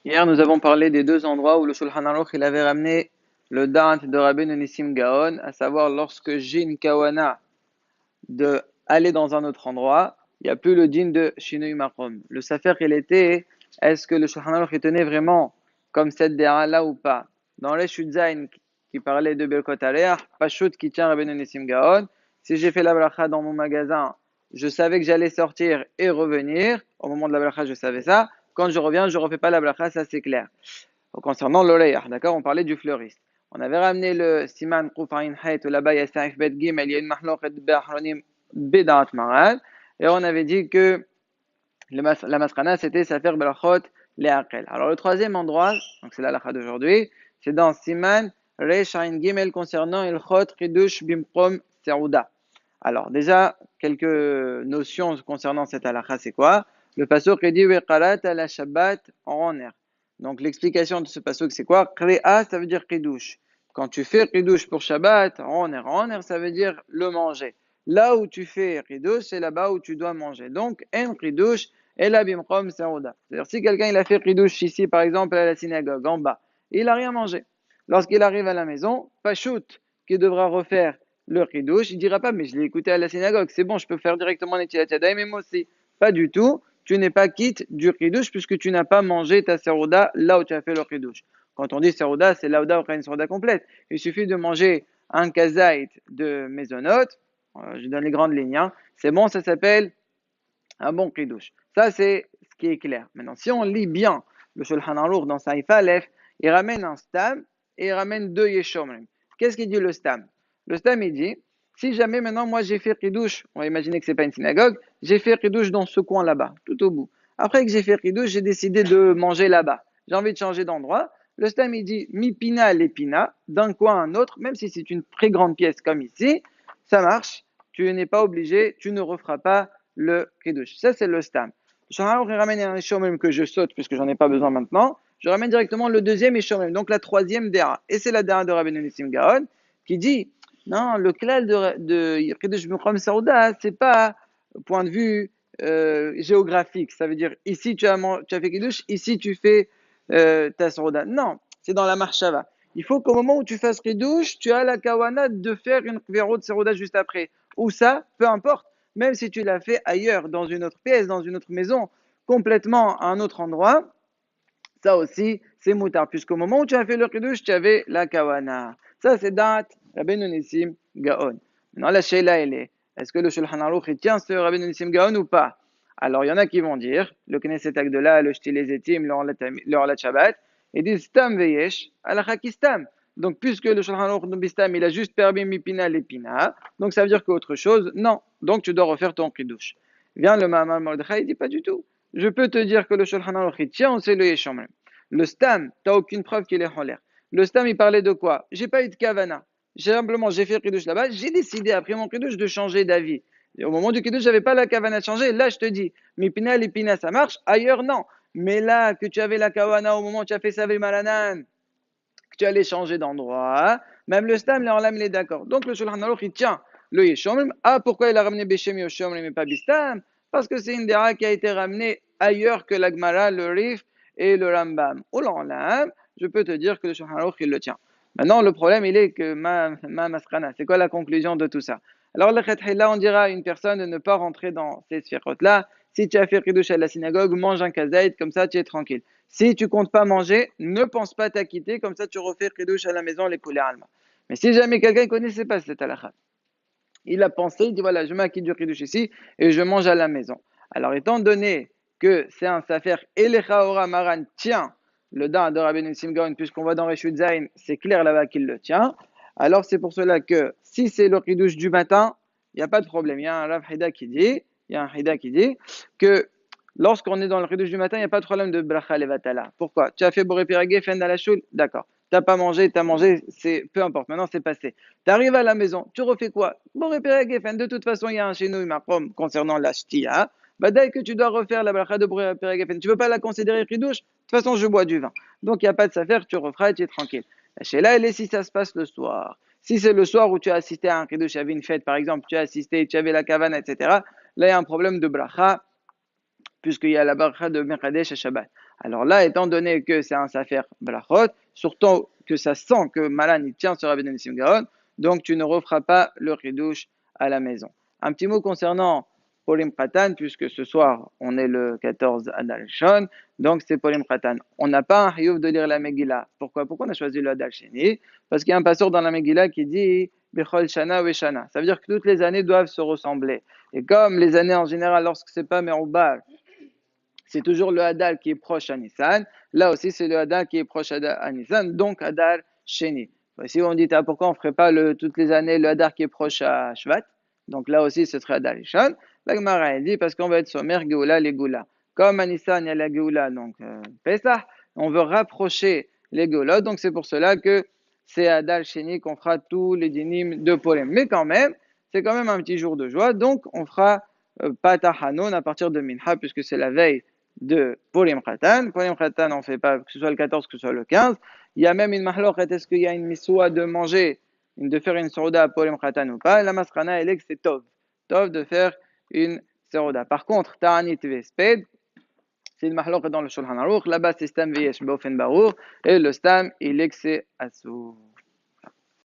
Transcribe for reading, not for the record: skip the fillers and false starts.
Hier, nous avons parlé des deux endroits où le Shulchan Aruch il avait ramené le da'at de Rabbeinu Nissim Gaon, à savoir lorsque j'ai une kawana de aller dans un autre endroit, il n'y a plus le din de Shinui Makom. Le safer, il était, est-ce que le Shulchan Aruch il tenait vraiment comme cette déra-là ou pas? Dans les Shudzain qui parlait de Birkot Aleach, Pashut qui tient Rabbeinu Nissim Gaon, si j'ai fait la bracha dans mon magasin, je savais que j'allais sortir et revenir. Au moment de la bracha, je savais ça. Quand je reviens, je ne refais pas la bracha, ça c'est clair. Concernant l'oreillard, d'accord, on parlait du fleuriste. On avait ramené le siman Koufain Hayt, là-bas il y a Saif Bet Gimel, il y a une mahloket Be'achronim Bedat Maral, et on avait dit que la masrana c'était Safer Belachot Le'akel. Alors le troisième endroit, donc c'est la lacha d'aujourd'hui, c'est dans siman Resh Ain Gimel concernant il Chot Chidush Bimkom Serouda. Alors déjà, quelques notions concernant cette halakha, c'est quoi? Le pasuk dit Veqarat ala Shabbat en Roner. Donc l'explication de ce pasuk, c'est quoi? Kri'a, ça veut dire Kiddush. Quand tu fais Kiddush pour Shabbat, Roner, ça veut dire le manger. Là où tu fais Kiddush, c'est là-bas où tu dois manger. Donc, En Kiddush, et la Bimchom Saouda. C'est-à-dire, si quelqu'un il a fait Kiddush ici, par exemple, à la synagogue, en bas, il n'a rien mangé. Lorsqu'il arrive à la maison, Pachout, qui devra refaire le Kiddush, il dira pas, mais je l'ai écouté à la synagogue, c'est bon, je peux faire directement Netilat Yadayim, mais moi aussi. Pas du tout, tu n'es pas quitte du Kiddush puisque tu n'as pas mangé ta Serouda là où tu as fait le Kiddush. Quand on dit Serouda, c'est là où on a une Serouda complète. Il suffit de manger un kazait de mésonote, je donne les grandes lignes, hein. C'est bon, ça s'appelle un bon Kiddush. Ça, c'est ce qui est clair. Maintenant, si on lit bien le Shulchan Aruch dans Saïf Aleph, il ramène un stam et il ramène deux yeshomrim. Qu'est-ce qu'il dit le stam? Le stam, il dit, si jamais maintenant moi j'ai fait Kiddush, on va imaginer que c'est pas une synagogue, j'ai fait Kiddush dans ce coin là-bas, tout au bout. Après que j'ai fait Kiddush, j'ai décidé de manger là-bas. J'ai envie de changer d'endroit. Le stam, il dit, mi pina l'épina, d'un coin à un autre, même si c'est une très grande pièce comme ici, ça marche. Tu n'es pas obligé, tu ne referas pas le Kiddush. Ça, c'est le stam. Je ramène un Eshomim que je saute puisque j'en ai pas besoin maintenant. Je ramène directement le deuxième Eshomim, donc la troisième Dera. Et c'est la Dera de Rabbeinu Nissim Gaon qui dit non, le klal de Kiddush B'Chom Saouda, c'est pas point de vue géographique. Ça veut dire ici tu as fait Kiddush, ici tu fais ta Saouda. Non, c'est dans la Marshava. Il faut qu'au moment où tu fasses Kiddush, tu as la kawana de faire une Kverot de Saouda juste après. Ou ça, peu importe même si tu l'as fait ailleurs, dans une autre pièce, dans une autre maison, complètement à un autre endroit, ça aussi, c'est moutard, puisqu'au moment où tu as fait le kiddush, tu avais la kawana. Ça, c'est date Rabbeinu Nissim Gaon. Maintenant, la sheila, elle est-ce que le Shulchan Aruch, il tient ce Rabbeinu Nissim Gaon ou pas? Alors, il y en a qui vont dire, le Knesset Agdola, le Shtil Ezetim, le Orlat Shabbat, ils disent Stam Veyesh, Alakha Kistam. Donc, puisque le Shulchan Aruch Bistam, il a juste permis Mipina l'épina, donc ça veut dire qu'autre chose, non. Donc, tu dois refaire ton kiddush. Vient le Mahamar Mordechai, il dit pas du tout. Je peux te dire que le Shulchan Aruch, il tient, c'est le Yeshomrim. Le stam, tu n'as aucune preuve qu'il est en l'air. Le stam, il parlait de quoi? J'ai pas eu de kavana. Simplement, j'ai fait le kiddush là-bas. J'ai décidé, après mon kiddush, de changer d'avis. Au moment du kiddush, j'avais pas la kavana de changer. Là, je te dis, mipina, l'épina, ça marche. Ailleurs, non. Mais là, que tu avais la kavana au moment où tu as fait Savé Malanan, que tu allais changer d'endroit, même le stam, là, il est d'accord. Donc, le Shulchan Aruch, il tient le Yeshomrim. Ah, pourquoi il a ramené Beshem Yeshomrim et pas Bistam? Parce que c'est une dera qui a été ramenée ailleurs que l'Agmara, le Rif et le Rambam. Ou l'Anlam, je peux te dire que le Shulchan Aruch, il le tient. Maintenant, le problème, il est que ma masrana, c'est quoi la conclusion de tout ça? Alors, le Khetkhila, on dira à une personne de ne pas rentrer dans ces sphérot-là. Si tu as fait Kiddush à la synagogue, mange un kazaït, comme ça, tu es tranquille. Si tu comptes pas manger, ne pense pas t'acquitter, comme ça, tu refais Kiddush à la maison, les coulées alma. Mais si jamais quelqu'un ne connaissait pas cette halakha, il a pensé, il dit voilà, je m'acquitte du Kiddush ici et je mange à la maison. Alors, étant donné que c'est un safer Elecha Ora Maran tient le din de Rabbeinu Nissim Gaon, puisqu'on va dans Reshut Zain, c'est clair là-bas qu'il le tient. Alors, c'est pour cela que si c'est le Kiddush du matin, il n'y a pas de problème. Il y a un Rav Hida qui dit, que lorsqu'on est dans le Kiddush du matin, il n'y a pas de problème de bracha levatala. Pourquoi? Tu as fait Boré Piragé, fin à la choule? D'accord. Tu n'as pas mangé, tu as mangé, c'est peu importe. Maintenant, c'est passé. Tu arrives à la maison, tu refais quoi? Boré Piragé, de toute façon, il y a un chez nous, concernant la shtia. Bah, dès que tu dois refaire la bracha de Boré Piragé, tu ne peux pas la considérer Kiddush. De toute façon, je bois du vin. Donc, il n'y a pas de s'affaire, tu referas et tu es tranquille. Chez là, elle est si ça se passe le soir. Si c'est le soir où tu as assisté à un Kiddush, il y avait une fête, par exemple, tu as assisté, tu avais la cavane, etc. Là, il y a un problème de bracha puisqu'il y a la bracha de Mekadesh à Shabbat. Alors là, étant donné que c'est un Safer Brachot, surtout que ça sent que Malan il tient sur Rabbi Nissim Gaon, donc tu ne referas pas le Ridouche à la maison. Un petit mot concernant Polim Khatan, puisque ce soir on est le 14 Adal Shon, donc c'est Polim Khatan. On n'a pas un Hiyuv de lire la Megillah. Pourquoi on a choisi le Adal Sheni? Parce qu'il y a un passeur dans la Megillah qui dit Bechol Shana ve Shana. Ça veut dire que toutes les années doivent se ressembler. Et comme les années en général, lorsque c'est pas Meroubar, c'est toujours le Hadar qui est proche à Nissan. Là aussi, c'est le Hadar qui est proche à Nissan, donc Hadar Sheni. Si on dit pourquoi on ne ferait pas toutes les années le Hadar qui est proche à Shvat, donc là aussi ce serait Hadar Rishon. La Gemara dit parce qu'on va être sommaire Géoula les Goula. Comme à Nissan il y a la Géoula, donc Pesach, on veut rapprocher les Géoula, donc c'est pour cela que c'est Hadar Sheni qu'on fera tous les dynimes de Polem. Mais quand même, c'est quand même un petit jour de joie, donc on fera Patah Hanon à partir de Minha, puisque c'est la veille de Purim Khatan. Purim Khatan, on ne fait pas, que ce soit le 14, que ce soit le 15. Il y a même une mahloket, est-ce qu'il y a une miswa de manger, de faire une souda à Purim Khatan ou pas? La masrana, elle est que c'est tov. Tov de faire une souda. Par contre, Ta'anit Vesped, c'est une mahloket dans le Shulchan Aruch. Là-bas, c'est Stam Veyesh Bofen Baruch. Et le Stam, il est que c'est Assour.